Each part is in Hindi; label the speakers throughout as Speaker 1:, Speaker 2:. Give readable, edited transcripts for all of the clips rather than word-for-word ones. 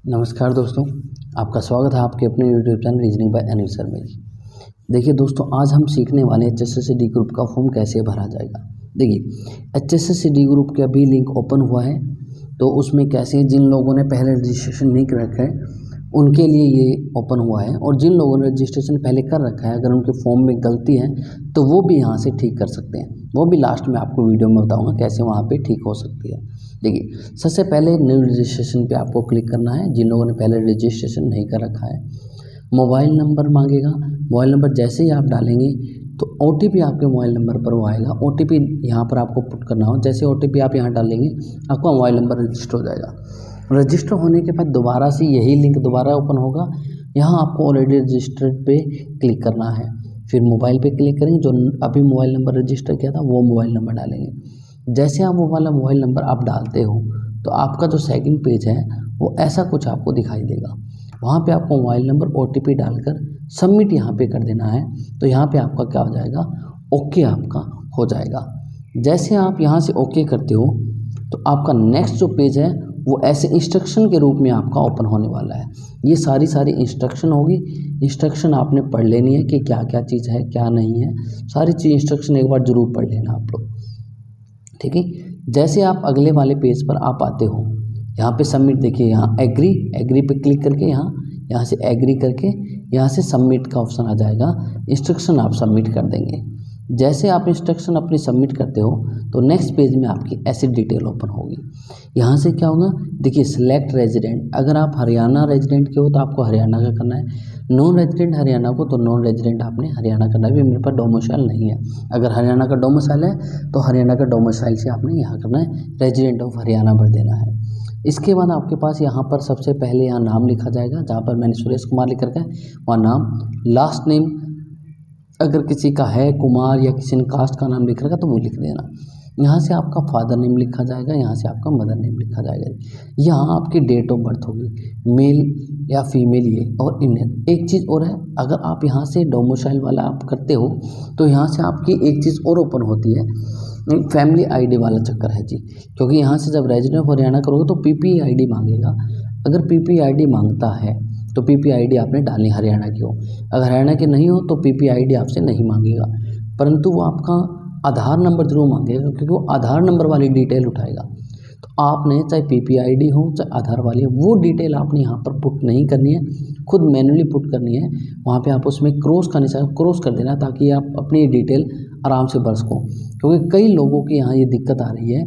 Speaker 1: नमस्कार दोस्तों, आपका स्वागत है आपके अपने YouTube channel reasoning bye Anil sir में। देखिए दोस्तों, आज हम सीखने वाले HSSD ग्रुप का फॉर्म कैसे भरा जाएगा। देखिए HSSD ग्रुप का अभी लिंक ओपन हुआ है, तो उसमें कैसे जिन लोगों ने पहले रजिस्ट्रेशन नहीं कर रखा है उनके लिए ये ओपन हुआ है, और जिन लोगों ने रजिस्ट्रेशन पहले कर रखा है अगर उनके फॉर्म में गलती है तो वो भी यहाँ से ठीक कर सकते हैं। वो भी लास्ट में आपको वीडियो में बताऊँगा कैसे वहाँ पर ठीक हो सकती है। देखिए सबसे पहले न्यू रजिस्ट्रेशन पे आपको क्लिक करना है। जिन लोगों ने पहले रजिस्ट्रेशन नहीं कर रखा है, मोबाइल नंबर मांगेगा। मोबाइल नंबर जैसे ही आप डालेंगे तो OTP आपके मोबाइल नंबर पर वो आएगा। OTP यहाँ पर आपको पुट करना हो। जैसे OTP आप यहाँ डालेंगे आपका मोबाइल नंबर रजिस्टर हो जाएगा। रजिस्टर होने के बाद दोबारा से यही लिंक दोबारा ओपन होगा। यहाँ आपको ऑलरेडी रजिस्टर्ड पे क्लिक करना है, फिर मोबाइल पे क्लिक करेंगे। जो अभी मोबाइल नंबर रजिस्टर किया था वो मोबाइल नंबर डालेंगे। जैसे आप वो वाला मोबाइल नंबर आप डालते हो तो आपका जो सेकंड पेज है वो ऐसा कुछ आपको दिखाई देगा। वहाँ पे आपको मोबाइल नंबर OTP डालकर सबमिट यहाँ पे कर देना है। तो यहाँ पे आपका क्या हो जाएगा, ओके आपका हो जाएगा। जैसे आप यहाँ से ओके करते हो तो आपका नेक्स्ट जो पेज है वो ऐसे इंस्ट्रक्शन के रूप में आपका ओपन होने वाला है। ये सारी इंस्ट्रक्शन होगी। इंस्ट्रक्शन आपने पढ़ लेनी है कि क्या क्या चीज़ है क्या नहीं है। सारी चीज़ इंस्ट्रक्शन एक बार ज़रूर पढ़ लेना आप लोग, ठीक है। जैसे आप अगले वाले पेज पर आप आते हो, यहाँ पे सबमिट देखिए, यहाँ एग्री पे क्लिक करके यहाँ से एग्री करके यहाँ से सबमिट का ऑप्शन आ जाएगा। इंस्ट्रक्शन आप सबमिट कर देंगे। जैसे आप इंस्ट्रक्शन अपनी सबमिट करते हो तो नेक्स्ट पेज में आपकी ऐसी डिटेल ओपन होगी। यहाँ से क्या होगा, देखिए सिलेक्ट रेजिडेंट। अगर आप हरियाणा रेजिडेंट के हो तो आपको हरियाणा का करना है। नॉन रेजिडेंट हरियाणा को तो नॉन रेजिडेंट आपने हरियाणा करना है। मेरे पास डोमिसाइल नहीं है। अगर हरियाणा का डोमिसाइल है तो हरियाणा का डोमिसाइल से आपने यहाँ करना है, रेजिडेंट ऑफ हरियाणा भर देना है। इसके बाद आपके पास यहाँ पर सबसे पहले यहाँ नाम लिखा जाएगा। जहाँ पर मैंने सुरेश कुमार लिख रखा है वहाँ नाम, लास्ट नेम अगर किसी का है कुमार या किसी ने कास्ट का नाम लिख रखा तो वो लिख देना। यहाँ से आपका फादर नेम लिखा जाएगा, यहाँ से आपका मदर नेम लिखा जाएगा। यहाँ आपकी डेट ऑफ बर्थ होगी, मेल या फीमेल ये और इंडियन। एक चीज़ और है, अगर आप यहाँ से डोमिसाइल वाला आप करते हो तो यहाँ से आपकी एक चीज़ और ओपन होती है, फैमिली ID वाला चक्कर है जी। क्योंकि यहाँ से जब रेजिडेंट ऑफ हरियाणा करोगे तो PPID मांगेगा। अगर PPID मांगता है तो PPID आपने डालनी हरियाणा की हो। अगर हरियाणा के नहीं हो तो PPID आपसे नहीं मांगेगा, परंतु वो आपका आधार नंबर जरूर मांगेगा, क्योंकि वो आधार नंबर वाली डिटेल उठाएगा। तो आपने चाहे PPID हो चाहे आधार वाली हो, वो डिटेल आपने यहाँ पर पुट नहीं करनी है, खुद मैनुअली पुट करनी है। वहाँ पे आप उसमें क्रॉस का निशान क्रॉस कर देना ताकि आप अपनी डिटेल आराम से भर सको। क्योंकि कई लोगों की यहाँ ये दिक्कत आ रही है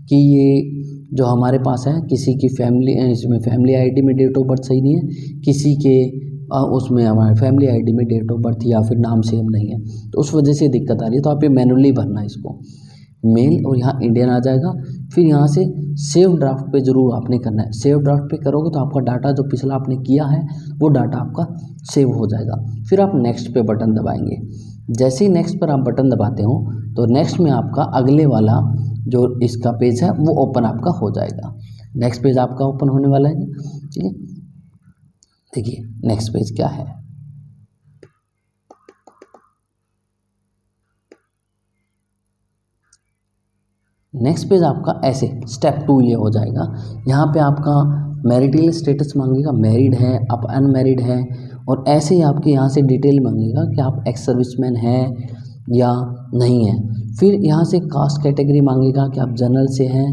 Speaker 1: कि ये जो हमारे पास है किसी की फैमिली, इसमें फैमिली ID में डेट ऑफ बर्थ सही नहीं है, किसी के उसमें हमारे फैमिली ID में डेट ऑफ बर्थ या फिर नाम सेम नहीं है, तो उस वजह से दिक्कत आ रही है। तो आप ये मैनुअली भरना है इसको, मेल और यहाँ इंडियन आ जाएगा। फिर यहाँ से सेव ड्राफ्ट पे ज़रूर आपने करना है। सेव ड्राफ्ट पे करोगे तो आपका डाटा जो पिछला आपने किया है वो डाटा आपका सेव हो जाएगा। फिर आप नेक्स्ट पे बटन दबाएंगे। जैसे ही नेक्स्ट पर आप बटन दबाते हो तो नेक्स्ट में आपका अगले वाला जो इसका पेज है वो ओपन आपका हो जाएगा। नेक्स्ट पेज आपका ओपन होने वाला है, ठीक है। देखिए नेक्स्ट पेज क्या है। नेक्स्ट पेज आपका ऐसे स्टेप 2 ये हो जाएगा। यहाँ पे आपका मैरिटल स्टेटस मांगेगा, मैरिड है आप अनमैरिड है, और ऐसे ही आपके यहाँ से डिटेल मांगेगा कि आप एक्स सर्विसमैन हैं या नहीं है। फिर यहाँ से कास्ट कैटेगरी मांगेगा कि आप जनरल से हैं,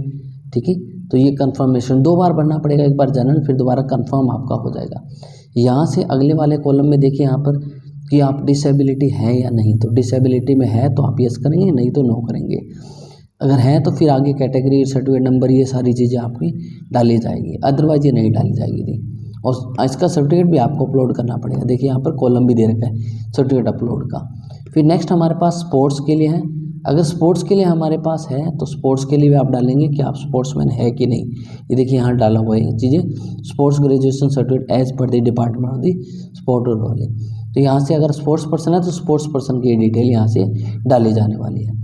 Speaker 1: ठीक है। तो ये कंफर्मेशन 2 बार भरना पड़ेगा, एक बार जनरल फिर दोबारा कंफर्म आपका हो जाएगा। यहाँ से अगले वाले कॉलम में देखिए यहाँ पर कि आप डिसेबिलिटी है या नहीं। तो डिसेबिलिटी में है तो आप यस करेंगे, नहीं तो नो करेंगे। अगर है तो फिर आगे कैटेगरी, सर्टिफिकेट नंबर, ये सारी चीज़ें आपकी डाली जाएगी, अदरवाइज ये नहीं डाली जाएगी थी। और इसका सर्टिफिकेट भी आपको अपलोड करना पड़ेगा। देखिए यहाँ पर कॉलम भी दे रखा है सर्टिफिकेट अपलोड का। फिर नेक्स्ट हमारे पास स्पोर्ट्स के लिए है। अगर स्पोर्ट्स के लिए हमारे पास है तो स्पोर्ट्स के लिए भी आप डालेंगे कि आप स्पोर्ट्समैन है कि नहीं। ये देखिए यहाँ डाला हुआ है ये चीज़ें, sports graduation certificate as per the department of the sport वाले। तो यहाँ से अगर स्पोर्ट्स पर्सन है तो स्पोर्ट्स पर्सन की डिटेल यहाँ से डाली जाने वाली है।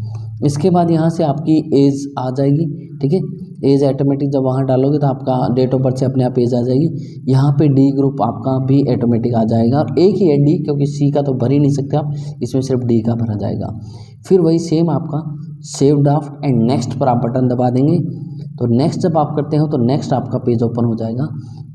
Speaker 1: इसके बाद यहाँ से आपकी एज आ जाएगी, ठीक है। एज ऑटोमेटिक जब वहाँ डालोगे तो आपका डेट ऑफ बर्थ से अपने आप एज आ जाएगी। यहाँ पे D ग्रुप आपका भी ऑटोमेटिक आ जाएगा। और एक ही है D, क्योंकि C का तो भर ही नहीं सकते आप, इसमें सिर्फ D का भरा जाएगा। फिर वही सेम आपका सेव ड्राफ्ट एंड नेक्स्ट पर आप बटन दबा देंगे। तो नेक्स्ट जब आप करते हो तो नेक्स्ट आपका पेज ओपन हो जाएगा।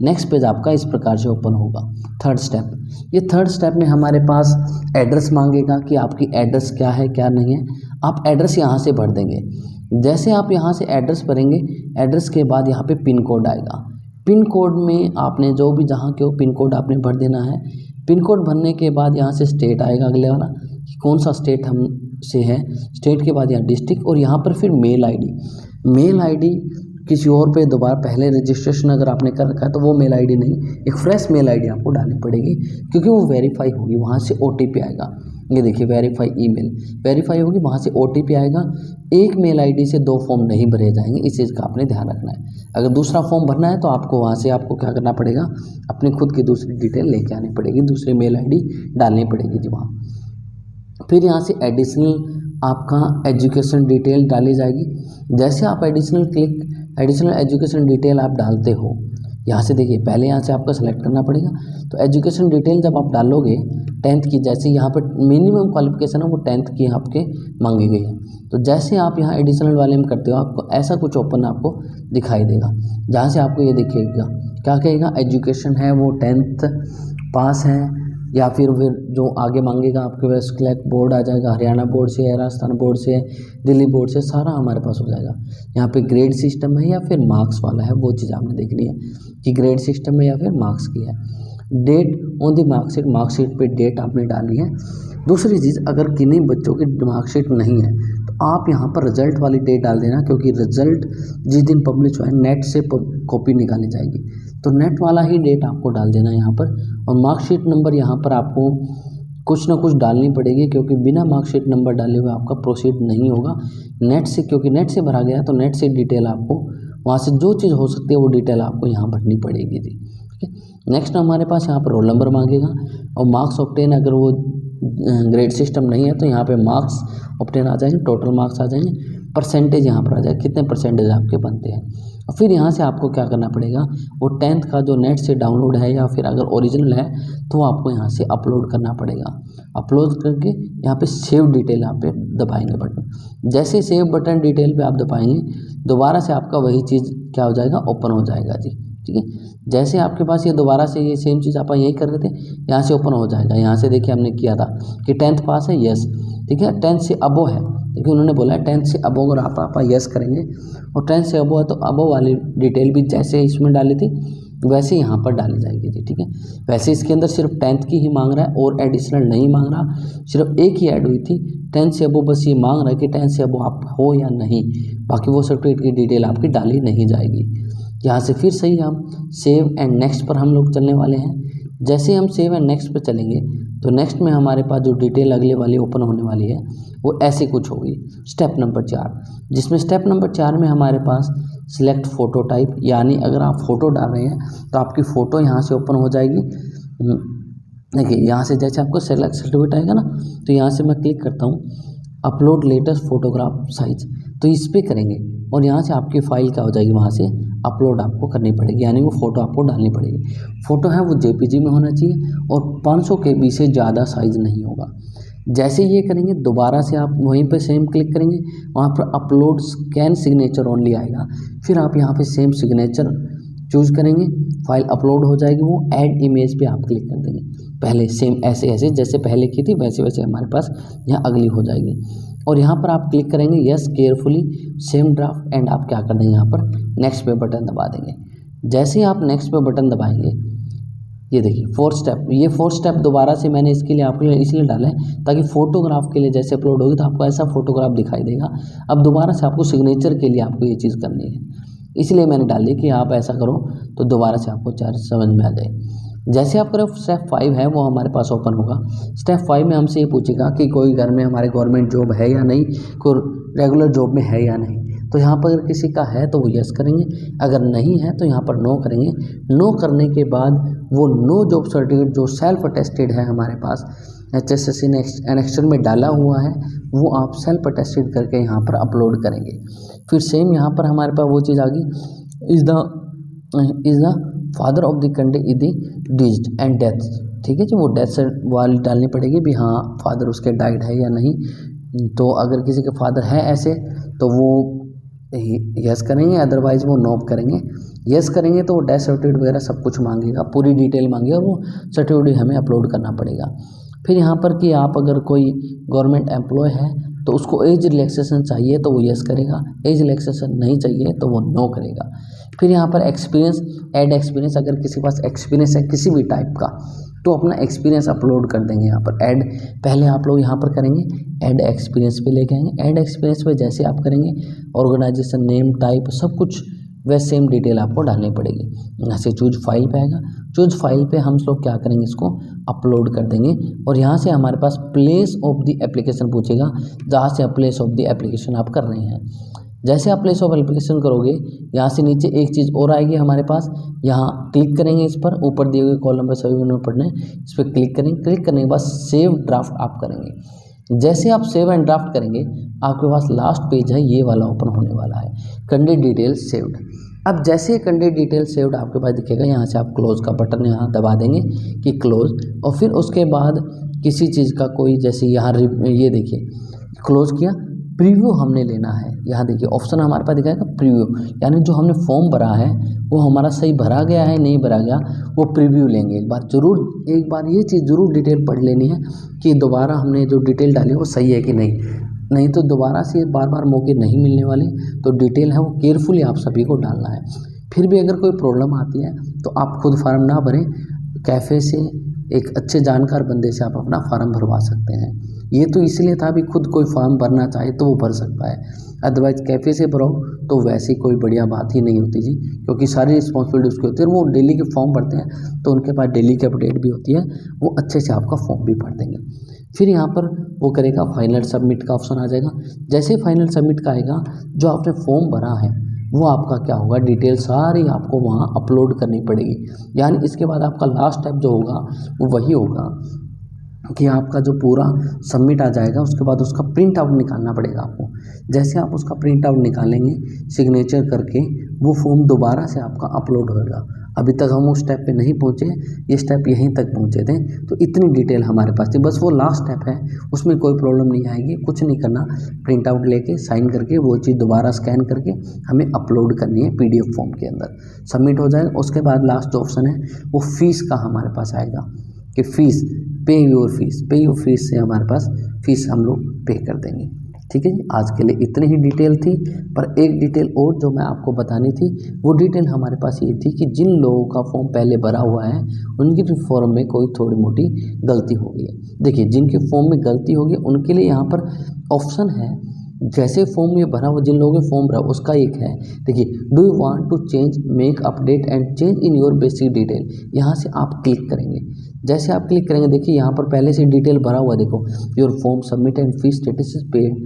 Speaker 1: नेक्स्ट पेज आपका इस प्रकार से ओपन होगा। थर्ड स्टेप, ये थर्ड स्टेप में हमारे पास एड्रेस मांगेगा कि आपकी एड्रेस क्या है क्या नहीं है। आप एड्रेस यहाँ से भर देंगे। जैसे आप यहाँ से एड्रेस भरेंगे, एड्रेस के बाद यहाँ पे पिन कोड आएगा। पिन कोड में आपने जो भी जहाँ के हो पिन कोड आपने भर देना है। पिन कोड भरने के बाद यहाँ से स्टेट आएगा अगले वाला कि कौन सा स्टेट हम से है। स्टेट के बाद यहाँ डिस्ट्रिक्ट और यहाँ पर फिर मेल आईडी। मेल आईडी किसी और पे दोबारा पहले रजिस्ट्रेशन अगर आपने कर रखा है तो वो मेल आईडी नहीं, एक फ्रेश मेल आईडी आपको डालनी पड़ेगी क्योंकि वो वेरीफाई होगी। वहाँ से ओटीपी आएगा, ये देखिए वेरीफाई ईमेल वेरीफाई होगी, वहाँ से ओटीपी आएगा। एक मेल आईडी से 2 फॉर्म नहीं भरे जाएंगे, इस चीज़ का आपने ध्यान रखना है। अगर दूसरा फॉर्म भरना है तो आपको वहाँ से आपको क्या करना पड़ेगा, अपनी खुद की दूसरी डिटेल लेके आनी पड़ेगी, दूसरी मेल आईडी डालनी पड़ेगी जी वहाँ। फिर यहाँ से एडिशनल आपका एजुकेशन डिटेल डाली जाएगी। जैसे आप एडिशनल एजुकेशन डिटेल आप डालते हो, यहाँ से देखिए पहले यहाँ से आपको सेलेक्ट करना पड़ेगा। तो एजुकेशन डिटेल जब आप डालोगे 10th की, जैसे यहाँ पर मिनिमम क्वालिफिकेशन है वो 10th की आपके मांगी गई है। तो जैसे आप यहाँ एडिशनल वाले में करते हो आपको ऐसा कुछ ओपन आपको दिखाई देगा, जहाँ से आपको ये दिखेगा क्या कहेगा, एजुकेशन है वो 10th पास है या फिर जो आगे मांगेगा आपके पास सिलेक्ट बोर्ड आ जाएगा, हरियाणा बोर्ड से है, राजस्थान बोर्ड से है, दिल्ली बोर्ड से, सारा हमारे पास हो जाएगा। यहाँ पे ग्रेड सिस्टम है या फिर मार्क्स वाला है, वो चीज़ आपने देखनी है कि ग्रेड सिस्टम है या फिर मार्क्स की है। डेट ऑन दी मार्कशीट पे डेट आपने डाली है। दूसरी चीज़, अगर किन्हीं बच्चों की मार्कशीट नहीं है तो आप यहाँ पर रिजल्ट वाली डेट डाल देना, क्योंकि रिजल्ट जिस दिन पब्लिश हुआ है नेट से कॉपी निकाली जाएगी, तो नेट वाला ही डेट आपको डाल देना है यहाँ पर। और मार्कशीट नंबर यहाँ पर आपको कुछ ना कुछ डालनी पड़ेगी, क्योंकि बिना मार्कशीट नंबर डाले हुए आपका प्रोसीड नहीं होगा नेट से, क्योंकि नेट से भरा गया है तो नेट से डिटेल आपको वहाँ से जो चीज़ हो सकती है वो डिटेल आपको यहाँ भरनी पड़ेगी जी। ठीक है। नेक्स्ट हमारे पास यहाँ पर रोल नंबर मांगेगा और मार्क्स ऑब्टेन, अगर वो ग्रेड सिस्टम नहीं है तो यहाँ पे मार्क्स ऑब्टेन आ जाएंगे, टोटल मार्क्स आ जाएंगे, परसेंटेज यहाँ पर आ जाए कितने परसेंटेज आपके बनते हैं। और फिर यहाँ से आपको क्या करना पड़ेगा, वो 10th का जो नेट से डाउनलोड है या फिर अगर ओरिजिनल है तो आपको यहाँ से अपलोड करना पड़ेगा। अपलोड करके यहाँ पे सेव डिटेल आप पे दबाएंगे बटन। जैसे सेव बटन डिटेल पे आप दबाएंगे दोबारा से आपका वही चीज़ क्या हो जाएगा, ओपन हो जाएगा जी। ठीक है। जैसे आपके पास ये दोबारा से ये सेम चीज़ आप यही कर रहे थे, यहाँ से ओपन हो जाएगा। यहाँ से देखिए हमने किया था कि 10th पास है, यस। ठीक है, 10th से अबो है, देखिए उन्होंने बोला है 10th से अबो, अगर आप यस करेंगे और 10th से अबो है तो अबो वाली डिटेल भी जैसे इसमें डाली थी वैसे यहाँ पर डाली जाएगी जी। ठीक है। वैसे इसके अंदर सिर्फ 10th की ही मांग रहा है और एडिशनल नहीं मांग रहा, सिर्फ एक ही ऐड हुई थी 10th से अबो, बस ये मांग रहा है कि 10th से अबो आप हो या नहीं, बाकी वो सर्टिफिकेट की डिटेल आपकी डाली नहीं जाएगी। यहाँ से फिर सही हम सेव एंड नेक्स्ट पर हम लोग चलने वाले हैं। जैसे हम सेव एंड नेक्स्ट पर चलेंगे तो नेक्स्ट में हमारे पास जो डिटेल अगले वाली ओपन होने वाली है वो ऐसे कुछ होगी। स्टेप नंबर 4, जिसमें स्टेप नंबर 4 में हमारे पास सिलेक्ट फ़ोटो टाइप, यानी अगर आप फ़ोटो डाल रहे हैं तो आपकी फ़ोटो यहाँ से ओपन हो जाएगी। देखिए यहाँ से जैसे आपको सेलेक्ट सर्टिफिकेट आएगा ना, तो यहाँ से मैं क्लिक करता हूँ अपलोड लेटेस्ट फोटोग्राफ साइज, तो इस पर करेंगे और यहाँ से आपकी फ़ाइल क्या हो जाएगी, वहाँ से अपलोड आपको करनी पड़ेगी, यानी वो फ़ोटो आपको डालनी पड़ेगी। फ़ोटो है वो जेपीजी में होना चाहिए और 500 KB से ज़्यादा साइज़ नहीं होगा। जैसे ये करेंगे दोबारा से आप वहीं पे सेम क्लिक करेंगे, वहाँ पर अपलोड स्कैन सिग्नेचर ओनली आएगा, फिर आप यहाँ पे सेम सिग्नेचर चूज़ करेंगे, फाइल अपलोड हो जाएगी। वो ऐड इमेज पे आप क्लिक कर देंगे, पहले सेम ऐसे जैसे पहले की थी वैसे वैसे हमारे पास यहाँ अगली हो जाएगी। और यहाँ पर आप क्लिक करेंगे yes carefully same draft, and आप क्या कर देंगे यहाँ पर नेक्स्ट पे बटन दबा देंगे। जैसे ही आप नेक्स्ट पे बटन दबाएंगे, ये देखिए 4th स्टेप, ये 4th स्टेप दोबारा से मैंने इसके लिए आपके लिए इसलिए डाला है ताकि फ़ोटोग्राफ के लिए जैसे अपलोड होगी तो आपको ऐसा फ़ोटोग्राफ दिखाई देगा। अब दोबारा से आपको सिग्नेचर के लिए आपको ये चीज़ करनी है, इसलिए मैंने डाल दी कि आप ऐसा करो तो दोबारा से आपको चार समझ में आ जाए। जैसे आप करो स्टेप 5 है वो हमारे पास ओपन होगा। स्टेप 5 में हमसे ये पूछेगा कि कोई घर में हमारे गवर्नमेंट जॉब है या नहीं, कोई रेगुलर जॉब में है या नहीं। तो यहाँ पर अगर किसी का है तो वो यस करेंगे, अगर नहीं है तो यहाँ पर नो करेंगे। नो करने के बाद वो नो जॉब सर्टिफिकेट जो सेल्फ अटेस्टेड है हमारे पास HSSC एनेक्स्चर में डाला हुआ है वो आप सेल्फ अटेस्टेड करके यहाँ पर अपलोड करेंगे। फिर सेम यहाँ पर हमारे पास वो चीज़ आ गई, is the father of the country is the disease and death. ठीक है जी, वो डेथ से वाली डालनी पड़ेगी भी, हाँ फादर उसके डाइड है या नहीं। तो अगर किसी के फादर है ऐसे तो वो यस करेंगे, अदरवाइज़ वो नो करेंगे। यस करेंगे तो वो डेथ सर्टिफिकेट वगैरह सब कुछ मांगेगा, पूरी डिटेल मांगेगा और वो सर्टिफिकेट हमें अपलोड करना पड़ेगा। फिर यहाँ पर कि आप अगर कोई गवर्नमेंट एम्प्लॉय है तो उसको एज रिलैक्सेशन चाहिए तो वो यस करेगा, एज रिलैक्सेशन नहीं चाहिए तो वो नो करेगा। फिर यहाँ पर एक्सपीरियंस, ऐड एक्सपीरियंस, अगर किसी के पास एक्सपीरियंस है किसी भी टाइप का तो अपना एक्सपीरियंस अपलोड कर देंगे। यहाँ पर ऐड पहले आप लोग यहाँ पर करेंगे, ऐड एक्सपीरियंस पे लेके आएंगे। ऐड एक्सपीरियंस पे जैसे आप करेंगे ऑर्गेनाइजेशन नेम, टाइप, सब कुछ वैसे सेम डिटेल आपको डालनी पड़ेगी। यहाँ से चूज फाइल पे आएगा, चूज फाइल पे हम लोग क्या करेंगे, इसको अपलोड कर देंगे। और यहाँ से हमारे पास प्लेस ऑफ द एप्लीकेशन पूछेगा, जहाँ से आप प्लेस ऑफ द एप्लीकेशन आप कर रहे हैं। जैसे आप प्लेस ऑफ एप्लीकेशन करोगे, यहाँ से नीचे एक चीज़ और आएगी हमारे पास, यहाँ क्लिक करेंगे इस पर, ऊपर दिए हुए कॉलम पर सभी विवरण पढ़ने, इस पर क्लिक करेंगे। क्लिक करने के बाद सेव ड्राफ्ट आप करेंगे। जैसे आप सेव एंड ड्राफ्ट करेंगे आपके पास लास्ट पेज है ये वाला ओपन होने वाला है, कैंडिडेट डिटेल सेव्ड। अब जैसे कैंडिडेट डिटेल सेव्ड आपके पास दिखेगा, यहाँ से आप क्लोज का बटन यहाँ दबा देंगे कि क्लोज, और फिर उसके बाद किसी चीज़ का कोई, जैसे यहाँ ये देखिए क्लोज किया, प्रीव्यू हमने लेना है। यहाँ देखिए ऑप्शन हमारे पास दिखाएगा प्रीव्यू, यानी जो हमने फॉर्म भरा है वो हमारा सही भरा गया है नहीं भरा गया, वो प्रीव्यू लेंगे। एक बार ये चीज़ ज़रूर डिटेल पढ़ लेनी है कि दोबारा हमने जो डिटेल डाली वो सही है कि नहीं तो दोबारा से बार बार मौके नहीं मिलने वाले। तो डिटेल है वो केयरफुली आप सभी को डालना है। फिर भी अगर कोई प्रॉब्लम आती है तो आप खुद फार्म ना भरें, कैफ़े से एक अच्छे जानकार बंदे से आप अपना फार्म भरवा सकते हैं। ये तो इसलिए था भी खुद कोई फार्म भरना चाहे तो वो भर सकता है, अदरवाइज कैफ़े से भरो तो वैसी कोई बढ़िया बात ही नहीं होती जी, क्योंकि सारी रिस्पॉन्सिबिलिटी उसकी होती है। वो डेली के फॉर्म भरते हैं तो उनके पास डेली की अपडेट भी होती है, वो अच्छे से आपका फॉर्म भी भर देंगे। फिर यहाँ पर वो करेगा फाइनल सबमिट का ऑप्शन आ जाएगा। जैसे फाइनल सबमिट का आएगा, जो आपने फॉर्म भरा है वो आपका क्या होगा, डिटेल सारी आपको वहाँ अपलोड करनी पड़ेगी। यानी इसके बाद आपका लास्ट स्टेप जो होगा वो वही होगा कि आपका जो पूरा सबमिट आ जाएगा, उसके बाद उसका प्रिंट आउट निकालना पड़ेगा आपको। जैसे आप उसका प्रिंट आउट निकालेंगे सिग्नेचर करके, वो फॉर्म दोबारा से आपका अपलोड होगा। अभी तक हम उस स्टेप पे नहीं पहुँचे, ये स्टेप यहीं तक पहुँचे थे, तो इतनी डिटेल हमारे पास थी। बस वो लास्ट स्टेप है, उसमें कोई प्रॉब्लम नहीं आएगी, कुछ नहीं करना। प्रिंट आउट लेके साइन करके वो चीज़ दोबारा स्कैन करके हमें अपलोड करनी है PDF फॉर्म के अंदर, सबमिट हो जाएगा। उसके बाद लास्ट जो ऑप्शन है वो फीस का हमारे पास आएगा कि फ़ीस पे योर फीस से हमारे पास फ़ीस हम लोग पे कर देंगे। ठीक है जी, आज के लिए इतनी ही डिटेल थी। पर एक डिटेल और जो मैं आपको बतानी थी, वो डिटेल हमारे पास ये थी कि जिन लोगों का फॉर्म पहले भरा हुआ है उनकी फॉर्म में कोई थोड़ी मोटी गलती हो गई है। देखिए जिनके फॉर्म में गलती होगी उनके लिए यहाँ पर ऑप्शन है, जैसे फॉर्म में भरा हुआ जिन लोगों ने फॉर्म भरा उसका एक है, देखिए do you want to change make update and change in your basic detail, यहाँ से आप क्लिक करेंगे। जैसे आप क्लिक करेंगे देखिए यहाँ पर पहले से डिटेल भरा हुआ, देखो your form submit and fees status is paid.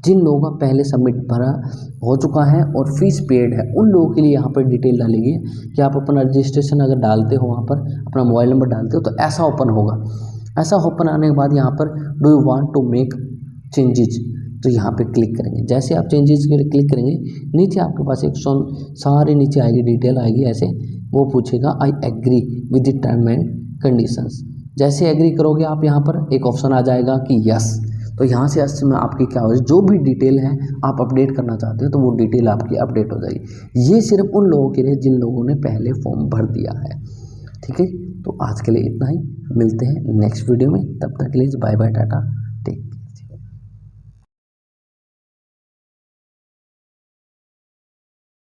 Speaker 1: जिन लोगों का पहले सबमिट भरा हो चुका है और फीस पेड है उन लोगों के लिए यहाँ पर डिटेल डालेगी कि आप अपना रजिस्ट्रेशन अगर डालते हो, वहाँ पर अपना मोबाइल नंबर डालते हो तो ऐसा ओपन होगा। ऐसा ओपन आने के बाद यहाँ पर do you want to make changes, तो यहाँ पे क्लिक करेंगे। जैसे आप चेंजेस के लिए क्लिक करेंगे, नीचे आपके पास एक सारे नीचे आएगी डिटेल आएगी ऐसे, वो पूछेगा I agree with the term and conditions. जैसे एग्री करोगे आप, यहाँ पर एक ऑप्शन आ जाएगा कि यस, तो यहाँ से यस में आपकी क्या हो, जो भी डिटेल है आप अपडेट करना चाहते हो तो वो डिटेल आपकी अपडेट हो जाएगी। ये सिर्फ उन लोगों के लिए जिन लोगों ने पहले फॉर्म भर दिया है। ठीक है, तो आज के लिए इतना ही, मिलते हैं नेक्स्ट वीडियो में, तब तक के लिए बाय बाय, टाटा।